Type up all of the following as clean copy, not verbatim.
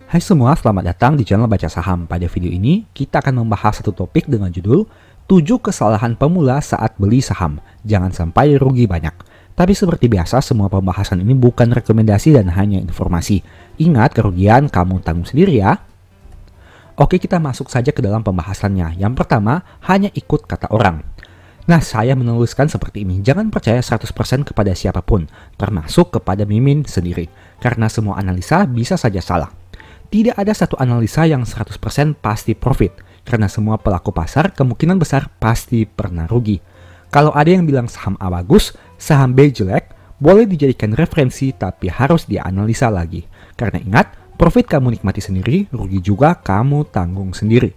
Hai semua, selamat datang di channel Baca Saham. Pada video ini, kita akan membahas satu topik dengan judul 7 kesalahan pemula saat beli saham. Jangan sampai rugi banyak. Tapi seperti biasa, semua pembahasan ini bukan rekomendasi dan hanya informasi. Ingat, kerugian kamu tanggung sendiri ya. Oke, kita masuk saja ke dalam pembahasannya. Yang pertama, hanya ikut kata orang. Nah, saya menuliskan seperti ini. Jangan percaya 100% kepada siapapun, termasuk kepada Mimin sendiri. Karena semua analisa bisa saja salah. Tidak ada satu analisa yang 100% pasti profit, karena semua pelaku pasar kemungkinan besar pasti pernah rugi. Kalau ada yang bilang saham A bagus, saham B jelek, boleh dijadikan referensi tapi harus dianalisa lagi. Karena ingat, profit kamu nikmati sendiri, rugi juga kamu tanggung sendiri.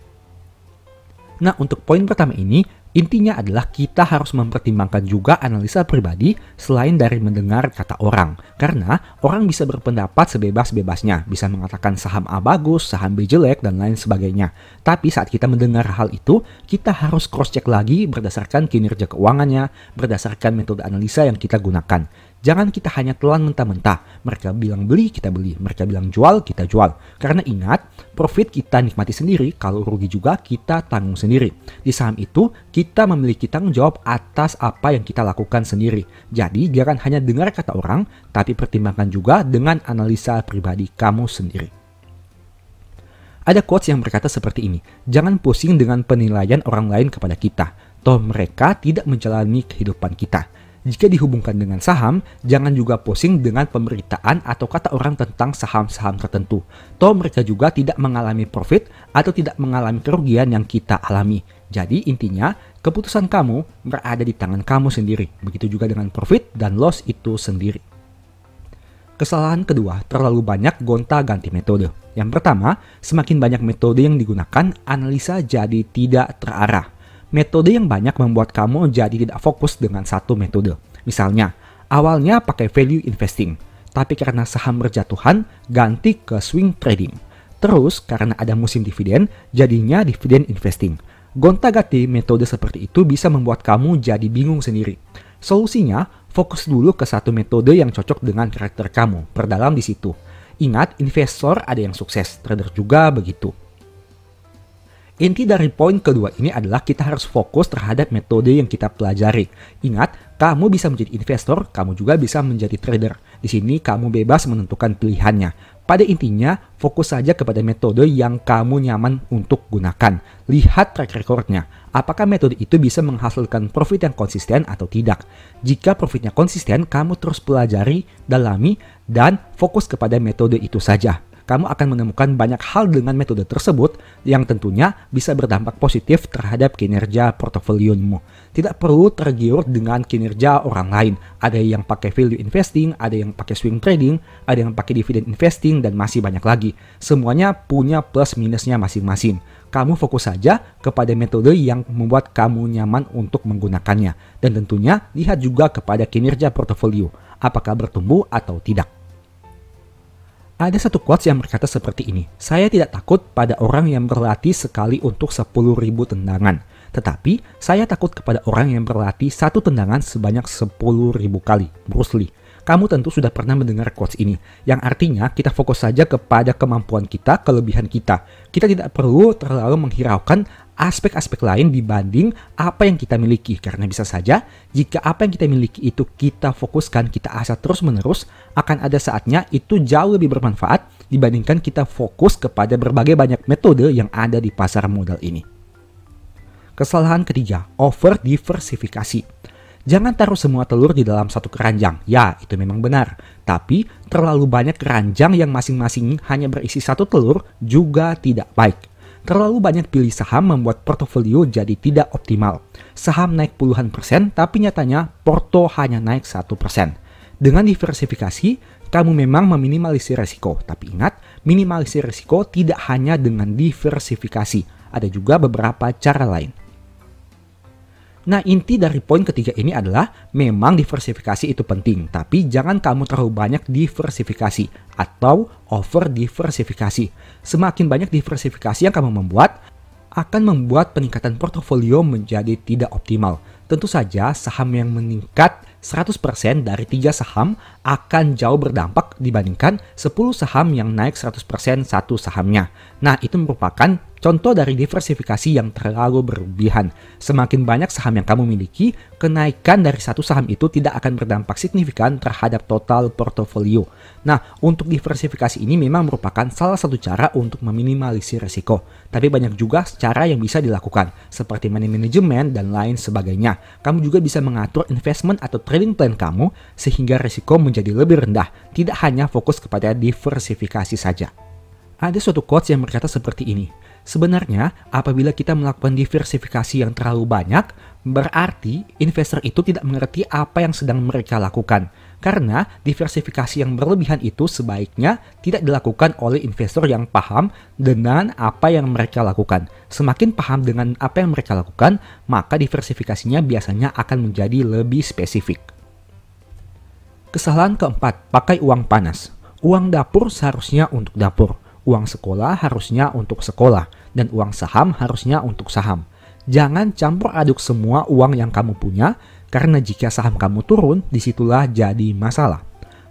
Nah, untuk poin pertama ini, intinya adalah kita harus mempertimbangkan juga analisa pribadi selain dari mendengar kata orang. Karena orang bisa berpendapat sebebas-bebasnya, bisa mengatakan saham A bagus, saham B jelek, dan lain sebagainya. Tapi saat kita mendengar hal itu, kita harus cross-check lagi berdasarkan kinerja keuangannya, berdasarkan metode analisa yang kita gunakan. Jangan kita hanya telan mentah-mentah. Mereka bilang beli, kita beli. Mereka bilang jual, kita jual. Karena ingat, profit kita nikmati sendiri, kalau rugi juga kita tanggung sendiri. Di saham itu, kita memiliki tanggung jawab atas apa yang kita lakukan sendiri. Jadi, jangan hanya dengar kata orang, tapi pertimbangkan juga dengan analisa pribadi kamu sendiri. Ada quotes yang berkata seperti ini, jangan pusing dengan penilaian orang lain kepada kita. Toh mereka tidak menjalani kehidupan kita. Jika dihubungkan dengan saham, jangan juga pusing dengan pemberitaan atau kata orang tentang saham-saham tertentu. Toh mereka juga tidak mengalami profit atau tidak mengalami kerugian yang kita alami. Jadi intinya, keputusan kamu berada di tangan kamu sendiri. Begitu juga dengan profit dan loss itu sendiri. Kesalahan kedua, terlalu banyak gonta-ganti metode. Yang pertama, semakin banyak metode yang digunakan, analisa jadi tidak terarah. Metode yang banyak membuat kamu jadi tidak fokus dengan satu metode. Misalnya, awalnya pakai value investing, tapi karena saham berjatuhan, ganti ke swing trading. Terus, karena ada musim dividen, jadinya dividen investing. Gonta-ganti metode seperti itu bisa membuat kamu jadi bingung sendiri. Solusinya, fokus dulu ke satu metode yang cocok dengan karakter kamu, perdalam di situ. Ingat, investor ada yang sukses, trader juga begitu. Inti dari poin kedua ini adalah kita harus fokus terhadap metode yang kita pelajari. Ingat, kamu bisa menjadi investor, kamu juga bisa menjadi trader. Di sini kamu bebas menentukan pilihannya. Pada intinya, fokus saja kepada metode yang kamu nyaman untuk gunakan. Lihat track recordnya. Apakah metode itu bisa menghasilkan profit yang konsisten atau tidak? Jika profitnya konsisten, kamu terus pelajari, dalami, dan fokus kepada metode itu saja. Kamu akan menemukan banyak hal dengan metode tersebut yang tentunya bisa berdampak positif terhadap kinerja portofoliomu. Tidak perlu tergiur dengan kinerja orang lain. Ada yang pakai value investing, ada yang pakai swing trading, ada yang pakai dividend investing, dan masih banyak lagi. Semuanya punya plus minusnya masing-masing. Kamu fokus saja kepada metode yang membuat kamu nyaman untuk menggunakannya. Dan tentunya lihat juga kepada kinerja portofolio, apakah bertumbuh atau tidak. Ada satu quotes yang berkata seperti ini, saya tidak takut pada orang yang berlatih sekali untuk 10.000 tendangan. Tetapi, saya takut kepada orang yang berlatih satu tendangan sebanyak 10.000 kali. Bruce Lee. Kamu tentu sudah pernah mendengar quotes ini, yang artinya kita fokus saja kepada kemampuan kita, kelebihan kita. Kita tidak perlu terlalu menghiraukan aspek-aspek lain dibanding apa yang kita miliki. Karena bisa saja, jika apa yang kita miliki itu kita fokuskan, kita asah terus-menerus, akan ada saatnya itu jauh lebih bermanfaat dibandingkan kita fokus kepada berbagai banyak metode yang ada di pasar modal ini. Kesalahan ketiga, over diversifikasi. Jangan taruh semua telur di dalam satu keranjang. Ya, itu memang benar. Tapi, terlalu banyak keranjang yang masing-masing hanya berisi satu telur juga tidak baik. Terlalu banyak pilih saham membuat portofolio jadi tidak optimal. Saham naik puluhan persen, tapi nyatanya porto hanya naik 1%. Dengan diversifikasi, kamu memang meminimalisir resiko. Tapi ingat, minimalisir resiko tidak hanya dengan diversifikasi. Ada juga beberapa cara lain. Nah, inti dari poin ketiga ini adalah memang diversifikasi itu penting, tapi jangan kamu terlalu banyak diversifikasi atau over diversifikasi. Semakin banyak diversifikasi yang kamu membuat, akan membuat peningkatan portofolio menjadi tidak optimal. Tentu saja saham yang meningkat 100% dari 3 saham akan jauh berdampak dibandingkan 10 saham yang naik 100% satu sahamnya. Nah, itu merupakan contoh dari diversifikasi yang terlalu berlebihan. Semakin banyak saham yang kamu miliki, kenaikan dari satu saham itu tidak akan berdampak signifikan terhadap total portofolio. Nah, untuk diversifikasi ini memang merupakan salah satu cara untuk meminimalisir risiko. Tapi banyak juga cara yang bisa dilakukan, seperti money management dan lain sebagainya. Kamu juga bisa mengatur investment atau trading plan kamu sehingga risiko menjadi lebih rendah, tidak hanya fokus kepada diversifikasi saja. Ada suatu quotes yang berkata seperti ini. Sebenarnya, apabila kita melakukan diversifikasi yang terlalu banyak, berarti investor itu tidak mengerti apa yang sedang mereka lakukan. Karena diversifikasi yang berlebihan itu sebaiknya tidak dilakukan oleh investor yang paham dengan apa yang mereka lakukan. Semakin paham dengan apa yang mereka lakukan, maka diversifikasinya biasanya akan menjadi lebih spesifik. Kesalahan keempat, pakai uang panas. Uang dapur seharusnya untuk dapur. Uang sekolah harusnya untuk sekolah, dan uang saham harusnya untuk saham. Jangan campur aduk semua uang yang kamu punya, karena jika saham kamu turun, disitulah jadi masalah.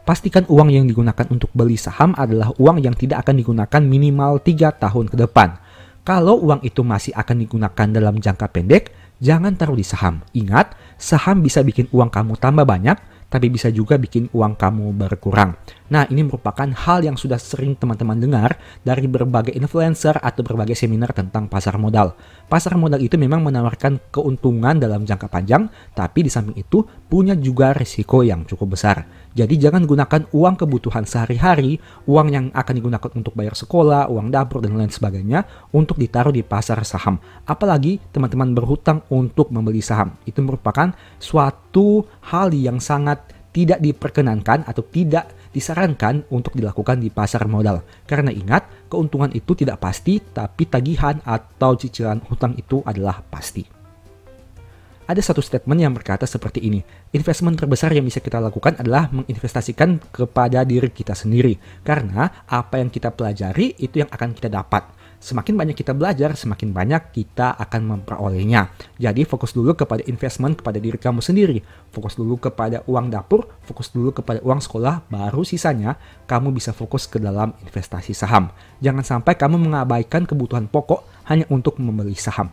Pastikan uang yang digunakan untuk beli saham adalah uang yang tidak akan digunakan minimal 3 tahun ke depan. Kalau uang itu masih akan digunakan dalam jangka pendek, jangan taruh di saham. Ingat, saham bisa bikin uang kamu tambah banyak, tapi bisa juga bikin uang kamu berkurang. Nah, ini merupakan hal yang sudah sering teman-teman dengar dari berbagai influencer atau berbagai seminar tentang pasar modal. Pasar modal itu memang menawarkan keuntungan dalam jangka panjang, tapi di samping itu punya juga risiko yang cukup besar. Jadi jangan gunakan uang kebutuhan sehari-hari, uang yang akan digunakan untuk bayar sekolah, uang dapur, dan lain sebagainya untuk ditaruh di pasar saham. Apalagi teman-teman berhutang untuk membeli saham. Itu merupakan suatu hal yang sangat tidak diperkenankan atau tidak disarankan untuk dilakukan di pasar modal. Karena ingat, keuntungan itu tidak pasti, tapi tagihan atau cicilan hutang itu adalah pasti. Ada satu statement yang berkata seperti ini, investment terbesar yang bisa kita lakukan adalah menginvestasikan kepada diri kita sendiri. Karena apa yang kita pelajari itu yang akan kita dapat. Semakin banyak kita belajar, semakin banyak kita akan memperolehnya. Jadi fokus dulu kepada investment kepada diri kamu sendiri. Fokus dulu kepada uang dapur, fokus dulu kepada uang sekolah, baru sisanya kamu bisa fokus ke dalam investasi saham. Jangan sampai kamu mengabaikan kebutuhan pokok hanya untuk membeli saham.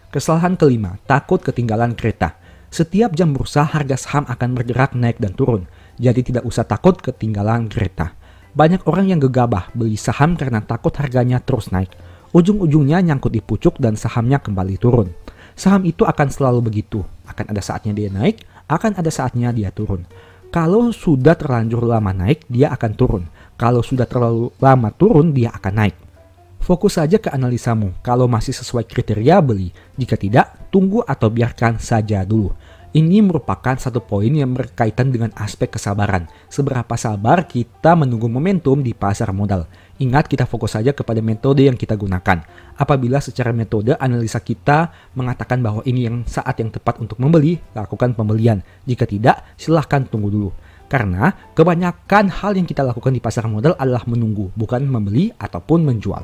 Kesalahan kelima, takut ketinggalan kereta. Setiap jam bursa harga saham akan bergerak naik dan turun. Jadi tidak usah takut ketinggalan kereta. Banyak orang yang gegabah beli saham karena takut harganya terus naik. Ujung-ujungnya nyangkut di pucuk dan sahamnya kembali turun. Saham itu akan selalu begitu. Akan ada saatnya dia naik, akan ada saatnya dia turun. Kalau sudah terlanjur lama naik, dia akan turun. Kalau sudah terlalu lama turun, dia akan naik. Fokus saja ke analisamu. Kalau masih sesuai kriteria, beli. Jika tidak, tunggu atau biarkan saja dulu. Ini merupakan satu poin yang berkaitan dengan aspek kesabaran. Seberapa sabar kita menunggu momentum di pasar modal. Ingat, kita fokus saja kepada metode yang kita gunakan. Apabila secara metode analisa kita mengatakan bahwa ini yang saat yang tepat untuk membeli, lakukan pembelian. Jika tidak, silahkan tunggu dulu. Karena kebanyakan hal yang kita lakukan di pasar modal adalah menunggu, bukan membeli ataupun menjual.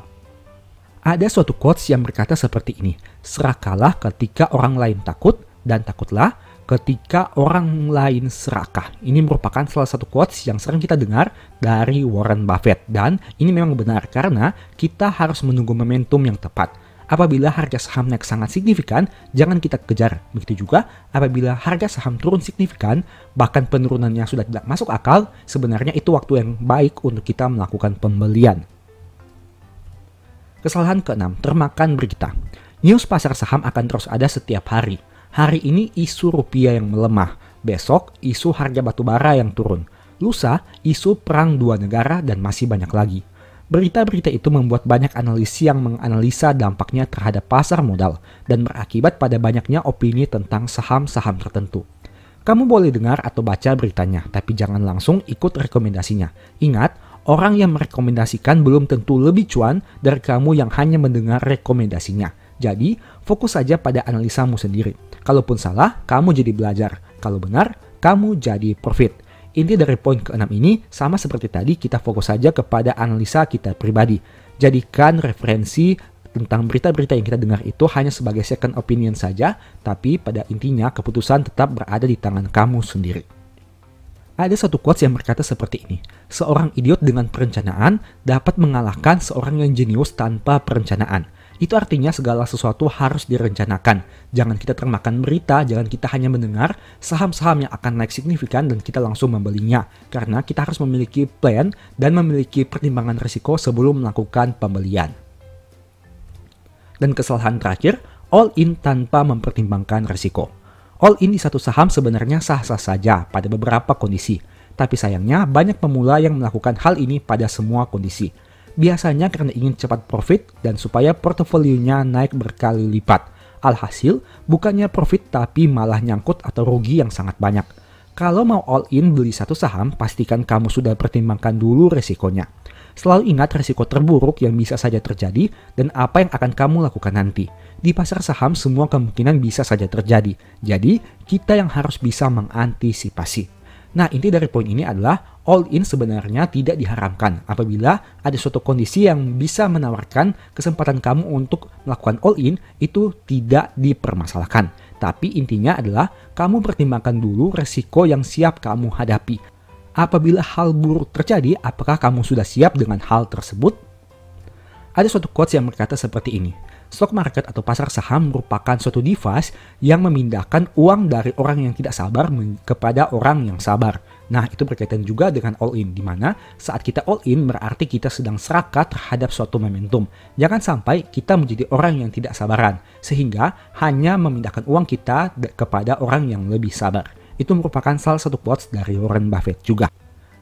Ada suatu quotes yang berkata seperti ini, serakahlah ketika orang lain takut dan takutlah ketika orang lain serakah. Ini merupakan salah satu quotes yang sering kita dengar dari Warren Buffett. Dan ini memang benar karena kita harus menunggu momentum yang tepat. Apabila harga saham naik sangat signifikan, jangan kita kejar. Begitu juga apabila harga saham turun signifikan, bahkan penurunannya sudah tidak masuk akal, sebenarnya itu waktu yang baik untuk kita melakukan pembelian. Kesalahan keenam, termakan berita. News pasar saham akan terus ada setiap hari. Hari ini isu rupiah yang melemah. Besok isu harga batubara yang turun. Lusa isu perang dua negara dan masih banyak lagi. Berita-berita itu membuat banyak analis yang menganalisa dampaknya terhadap pasar modal dan berakibat pada banyaknya opini tentang saham-saham tertentu. Kamu boleh dengar atau baca beritanya, tapi jangan langsung ikut rekomendasinya. Ingat, orang yang merekomendasikan belum tentu lebih cuan dari kamu yang hanya mendengar rekomendasinya. Jadi, fokus saja pada analisamu sendiri. Kalaupun salah, kamu jadi belajar. Kalau benar, kamu jadi profit. Inti dari poin ke-6 ini sama seperti tadi, kita fokus saja kepada analisa kita pribadi. Jadikan referensi tentang berita-berita yang kita dengar itu hanya sebagai second opinion saja, tapi pada intinya keputusan tetap berada di tangan kamu sendiri. Ada satu quotes yang berkata seperti ini, seorang idiot dengan perencanaan dapat mengalahkan seorang yang jenius tanpa perencanaan. Itu artinya segala sesuatu harus direncanakan. Jangan kita termakan berita, jangan kita hanya mendengar saham-saham yang akan naik signifikan dan kita langsung membelinya. Karena kita harus memiliki plan dan memiliki pertimbangan risiko sebelum melakukan pembelian. Dan kesalahan terakhir, all in tanpa mempertimbangkan risiko. All in di satu saham sebenarnya sah-sah saja pada beberapa kondisi. Tapi sayangnya banyak pemula yang melakukan hal ini pada semua kondisi. Biasanya karena ingin cepat profit dan supaya portofolionya naik berkali lipat. Alhasil, bukannya profit tapi malah nyangkut atau rugi yang sangat banyak. Kalau mau all in beli satu saham, pastikan kamu sudah pertimbangkan dulu resikonya. Selalu ingat resiko terburuk yang bisa saja terjadi dan apa yang akan kamu lakukan nanti. Di pasar saham semua kemungkinan bisa saja terjadi. Jadi, kita yang harus bisa mengantisipasi. Nah, inti dari poin ini adalah all in sebenarnya tidak diharamkan apabila ada suatu kondisi yang bisa menawarkan kesempatan kamu untuk melakukan all in itu tidak dipermasalahkan. Tapi intinya adalah kamu pertimbangkan dulu resiko yang siap kamu hadapi. Apabila hal buruk terjadi, apakah kamu sudah siap dengan hal tersebut? Ada suatu quotes yang berkata seperti ini. Stock market atau pasar saham merupakan suatu device yang memindahkan uang dari orang yang tidak sabar kepada orang yang sabar. Nah, itu berkaitan juga dengan all in, di mana saat kita all in berarti kita sedang serakah terhadap suatu momentum. Jangan sampai kita menjadi orang yang tidak sabaran, sehingga hanya memindahkan uang kita kepada orang yang lebih sabar. Itu merupakan salah satu quotes dari Warren Buffett juga.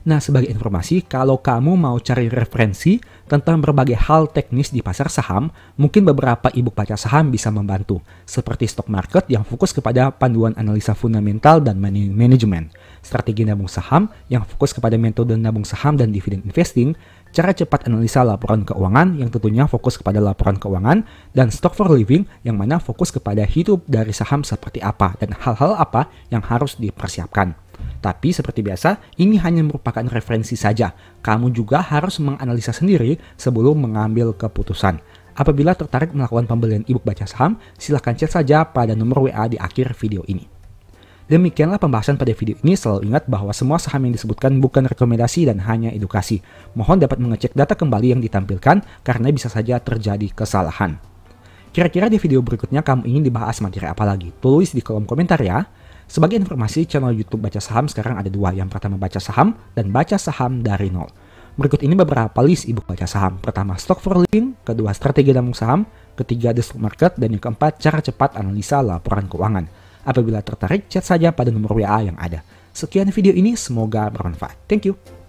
Nah, sebagai informasi, kalau kamu mau cari referensi tentang berbagai hal teknis di pasar saham, mungkin beberapa e-book baca saham bisa membantu, seperti Stock Market yang fokus kepada panduan analisa fundamental dan manajemen, strategi nabung saham yang fokus kepada metode nabung saham dan dividen investing, cara cepat analisa laporan keuangan yang tentunya fokus kepada laporan keuangan, dan Stock for Living yang mana fokus kepada hidup dari saham seperti apa dan hal-hal apa yang harus dipersiapkan. Tapi seperti biasa, ini hanya merupakan referensi saja. Kamu juga harus menganalisa sendiri sebelum mengambil keputusan. Apabila tertarik melakukan pembelian e-book baca saham, silahkan chat saja pada nomor WA di akhir video ini. Demikianlah pembahasan pada video ini. Selalu ingat bahwa semua saham yang disebutkan bukan rekomendasi dan hanya edukasi. Mohon dapat mengecek data kembali yang ditampilkan karena bisa saja terjadi kesalahan. Kira-kira di video berikutnya kamu ingin dibahas materi apa lagi? Tulis di kolom komentar ya. Sebagai informasi, channel YouTube Baca Saham sekarang ada dua. Yang pertama Baca Saham dan Baca Saham dari Nol. Berikut ini beberapa list e-book baca saham. Pertama Stock for Living, kedua Strategi Nabung Saham, ketiga The Stock Market, dan yang keempat Cara Cepat Analisa Laporan Keuangan. Apabila tertarik, chat saja pada nomor WA yang ada. Sekian video ini, semoga bermanfaat. Thank you.